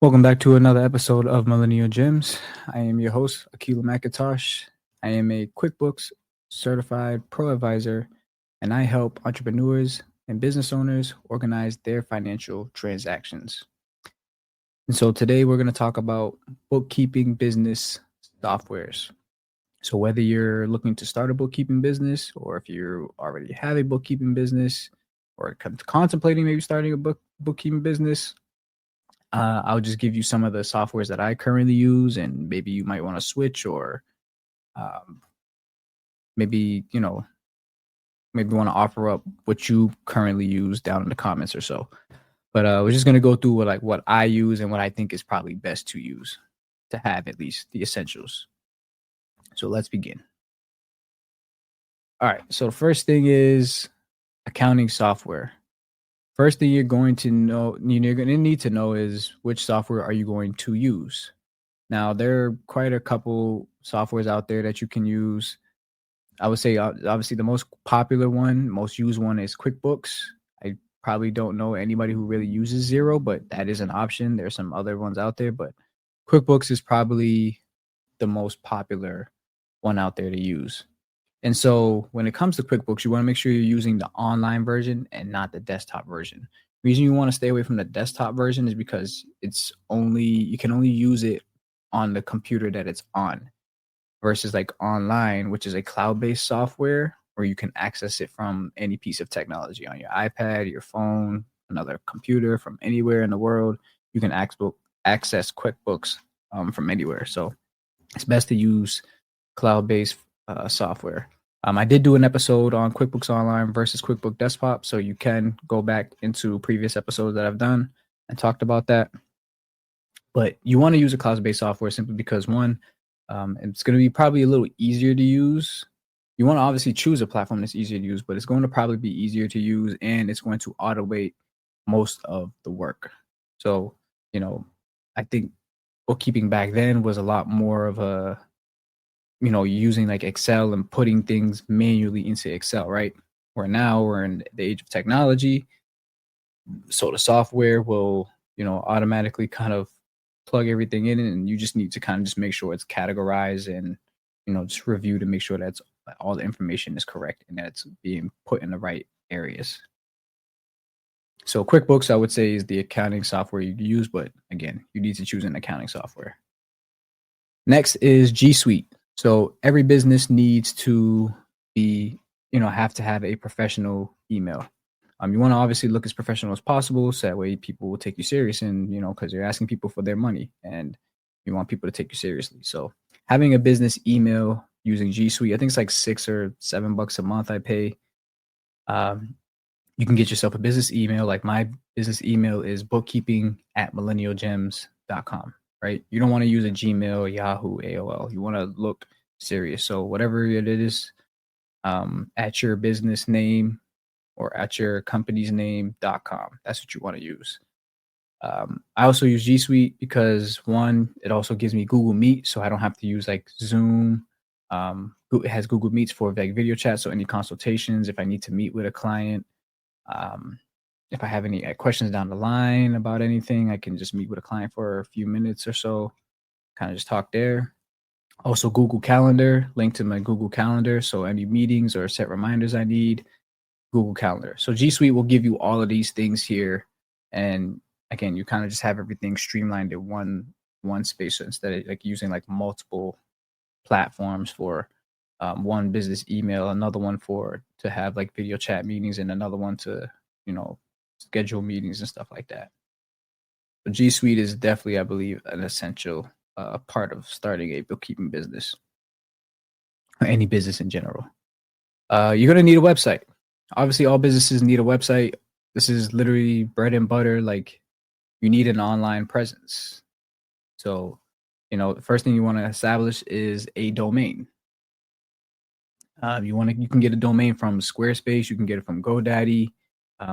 Welcome back to another episode of Millennial Gems. I am your host, Akila McIntosh. I am a QuickBooks certified pro advisor, and I help entrepreneurs and business owners organize their financial transactions. And so today we're going to talk about bookkeeping business softwares. So whether you're looking to start a bookkeeping business, or if you already have a bookkeeping business, or contemplating maybe starting a bookkeeping business, I'll just give you some of the softwares that I currently use, and maybe you might want to switch, or um, maybe maybe want to offer up what you currently use down in the comments or so. But we're just gonna go through what I use and what I think is probably best to use to have at least the essentials. So let's begin. All right. So the first thing is accounting software. First thing you're going to need to know is which software are you going to use. Now, there are quite a couple softwares out there that you can use. I would say obviously the most popular one, most used one is QuickBooks. I probably don't know anybody who really uses Zero, but that is an option. There's some other ones out there, but QuickBooks is probably the most popular one out there to use. And so when it comes to QuickBooks, you want to make sure you're using the online version and not the desktop version. The reason you want to stay away from the desktop version is because you can only use it on the computer that it's on, versus like online, which is a cloud-based software where you can access it from any piece of technology on your iPad, your phone, another computer from anywhere in the world. You can access QuickBooks from anywhere. So it's best to use cloud-based software. I did do an episode on QuickBooks Online versus QuickBooks Desktop, so you can go back into previous episodes that I've done and talked about that. But you want to use a cloud-based software simply because one, it's going to be probably a little easier to use. You want to obviously choose a platform that's easier to use, but it's going to probably be easier to use, and it's going to automate most of the work. So, I think bookkeeping back then was a lot more of a, using like Excel and putting things manually into Excel, right? Where now we're in the age of technology. So the software will, automatically kind of plug everything in, and you just need to kind of just make sure it's categorized and, just review to make sure that all the information is correct and that it's being put in the right areas. So QuickBooks, I would say, is the accounting software you use, but again, you need to choose an accounting software. Next is G Suite. So every business needs to have to have a professional email. You want to obviously look as professional as possible, so that way people will take you serious, and because you're asking people for their money, and you want people to take you seriously. So having a business email using G Suite, I think it's like $6 or $7 a month I pay. You can get yourself a business email. Like my business email is bookkeeping@millennialgems.com, right? You don't want to use a Gmail, Yahoo, AOL. You want to look serious. So whatever it is, at your business name or at your company's name.com. That's what you want to use. I also use G Suite because one, it also gives me Google Meet, so I don't have to use like Zoom. It has Google Meets for like video chat, so any consultations, if I need to meet with a client, if I have any questions down the line about anything, I can just meet with a client for a few minutes or so, kind of just talk there. Also Google Calendar, link to my Google Calendar, so any meetings or set reminders I need, Google Calendar. So G Suite will give you all of these things here, and again, you kind of just have everything streamlined in one space, so instead of like using like multiple platforms for one business email, another one to have like video chat meetings, and another one to schedule meetings and stuff like that. But G Suite is definitely, I believe, an essential part of starting a bookkeeping business or any business in general. You're going to need a website. Obviously, all businesses need a website. This is literally bread and butter. Like, you need an online presence. So, the first thing you want to establish is a domain. You can get a domain from Squarespace. You can get it from GoDaddy,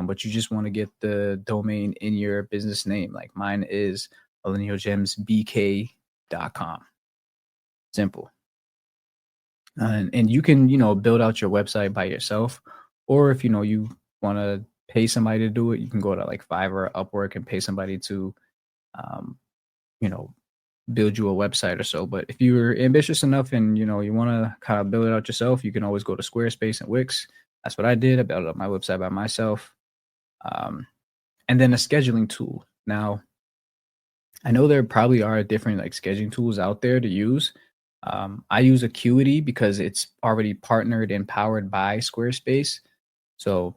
but you just want to get the domain in your business name. Like mine is millennialgemsbk.com. Simple. And you can, build out your website by yourself, or if you want to pay somebody to do it, you can go to like Fiverr or Upwork and pay somebody to you know, build you a website or so. But if you're ambitious enough and you want to kind of build it out yourself, you can always go to Squarespace and Wix. That's what I did. I built up my website by myself. Um, and then a scheduling tool. Now, I know there probably are different like scheduling tools out there to use. I use Acuity because it's already partnered and powered by Squarespace. So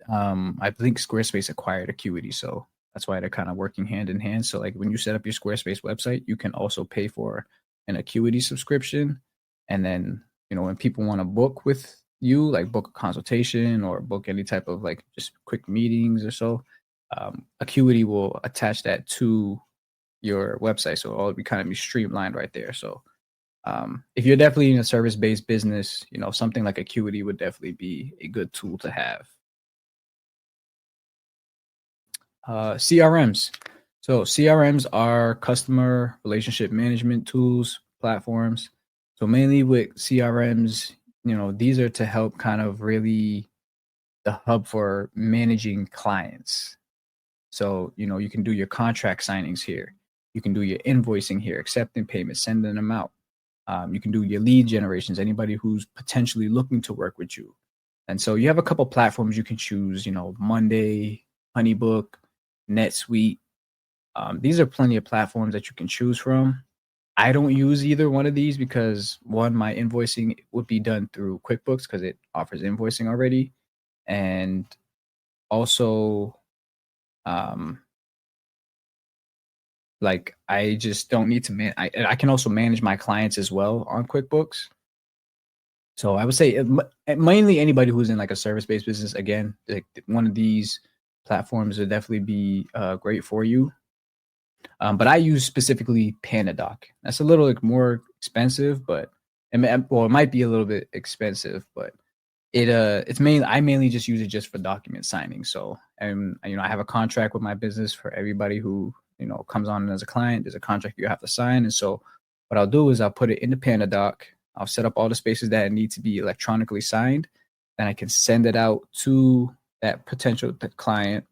I think Squarespace acquired Acuity, so that's why they're kind of working hand in hand. So like when you set up your Squarespace website, you can also pay for an Acuity subscription, and then when people want to book with you, like book a consultation or book any type of like just quick meetings or so, Acuity will attach that to your website, so it'll be kind of be streamlined right there. So if you're definitely in a service-based business, something like Acuity would definitely be a good tool to have. CRMs. So CRMs are customer relationship management tools, platforms. So mainly with CRMs, these are to help kind of really the hub for managing clients. So, you can do your contract signings here. You can do your invoicing here, accepting payments, sending them out. You can do your lead generations, anybody who's potentially looking to work with you. And so you have a couple platforms you can choose, Monday, Honeybook, NetSuite. These are plenty of platforms that you can choose from. I don't use either one of these because one, my invoicing would be done through QuickBooks because it offers invoicing already. And also, like I just don't need to I can also manage my clients as well on QuickBooks. So I would say mainly anybody who's in like a service-based business, again, like one of these platforms would definitely be great for you. But I use specifically PandaDoc. That's a little like more expensive, but it might be a little bit expensive, but it's mainly I mainly just use it just for document signing. So and I have a contract with my business for everybody who comes on as a client. There's a contract you have to sign, and so what I'll do is I'll put it in the PandaDoc. I'll set up all the spaces that need to be electronically signed. Then I can send it out to that potential client.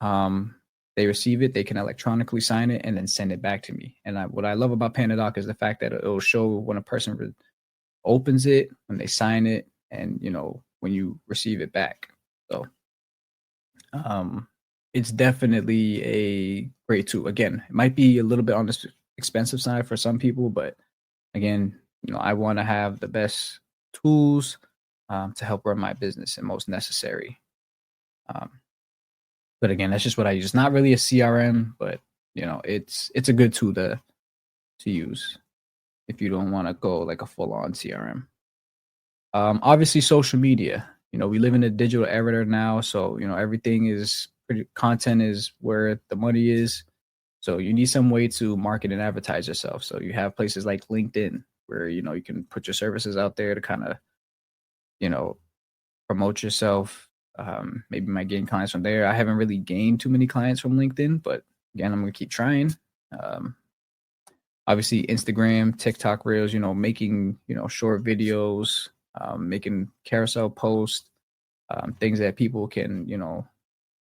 They receive it, they can electronically sign it, and then send it back to me. And what I love about PandaDoc is the fact that it'll show when a person opens it, when they sign it, and when you receive it back. So it's definitely a great tool. Again, it might be a little bit on the expensive side for some people, but again, I want to have the best tools to help run my business and most necessary. But again, that's just what I use. It's not really a CRM, but it's a good tool to use if you don't want to go like a full on CRM. Obviously, social media. We live in a digital era now, so everything is content is where the money is. So you need some way to market and advertise yourself. So you have places like LinkedIn where you can put your services out there to kind of promote yourself. Maybe might gain clients from there. I haven't really gained too many clients from LinkedIn, but again, I'm gonna keep trying. Obviously, Instagram, TikTok Reels. Making short videos, making carousel posts, things that people can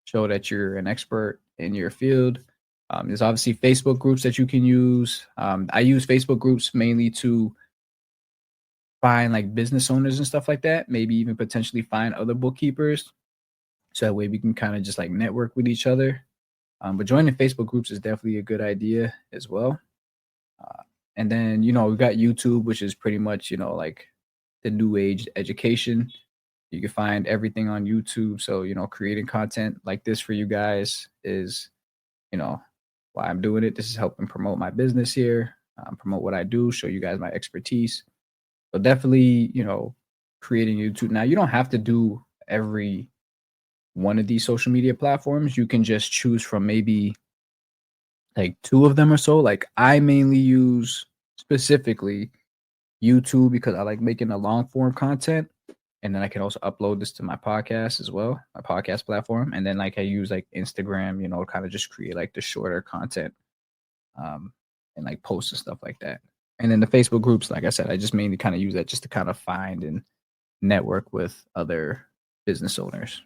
show that you're an expert in your field. There's obviously Facebook groups that you can use. I use Facebook groups mainly to find like business owners and stuff like that. Maybe even potentially find other bookkeepers. So that way we can kind of just like network with each other. But joining Facebook groups is definitely a good idea as well. And then, we got YouTube, which is pretty much, like the new age education. You can find everything on YouTube. So, creating content like this for you guys is, why I'm doing it. This is helping promote my business here, promote what I do, show you guys my expertise. So definitely, creating YouTube. Now, you don't have to do every one of these social media platforms. You can just choose from maybe like two of them or so. Like I mainly use specifically YouTube because I like making a long form content. And then I can also upload this to my podcast as well, my podcast platform. And then like I use like Instagram, kind of just create like the shorter content and like posts and stuff like that. And then the Facebook groups, like I said, I just mainly kind of use that just to kind of find and network with other business owners.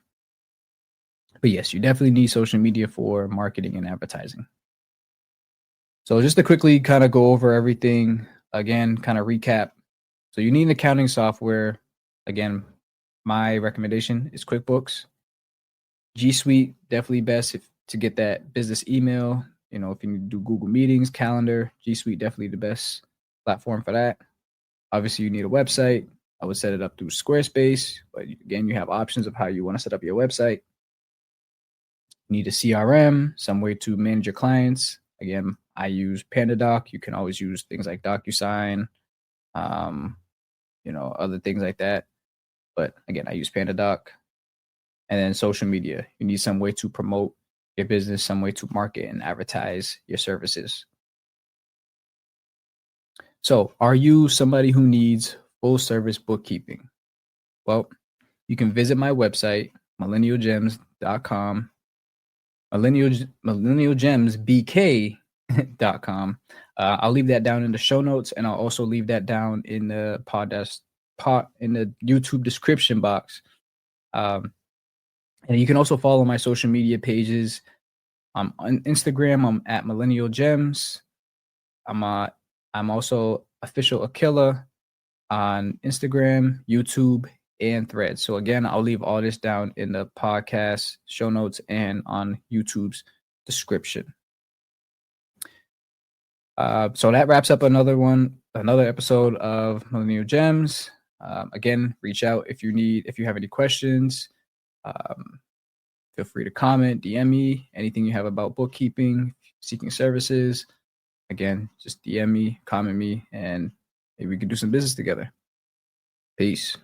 But yes, you definitely need social media for marketing and advertising. So just to quickly kind of go over everything again, kind of recap. So you need an accounting software. Again, my recommendation is QuickBooks. G Suite, definitely best to get that business email. You know, if you need to do Google Meetings, Calendar, G Suite definitely the best platform for that. Obviously, you need a website. I would set it up through Squarespace, but again, you have options of how you want to set up your website. You need a CRM, some way to manage your clients. Again, I use PandaDoc. You can always use things like DocuSign, other things like that. But again, I use PandaDoc. And then social media. You need some way to promote your business, some way to market and advertise your services. So, are you somebody who needs full service bookkeeping? Well, you can visit my website, millennialgems.com, millennialgemsbk.com. I'll leave that down in the show notes, and I'll also leave that down in the in the YouTube description box. And you can also follow my social media pages. On Instagram, I'm at Millennial Gems. I'm also official Aquila on Instagram, YouTube, and Threads. So again, I'll leave all this down in the podcast show notes and on YouTube's description. So that wraps up another episode of Millennial Gems. Again, reach out if you have any questions. Feel free to comment, DM me, anything you have about bookkeeping, seeking services. Again, just DM me, comment me, and maybe we can do some business together. Peace.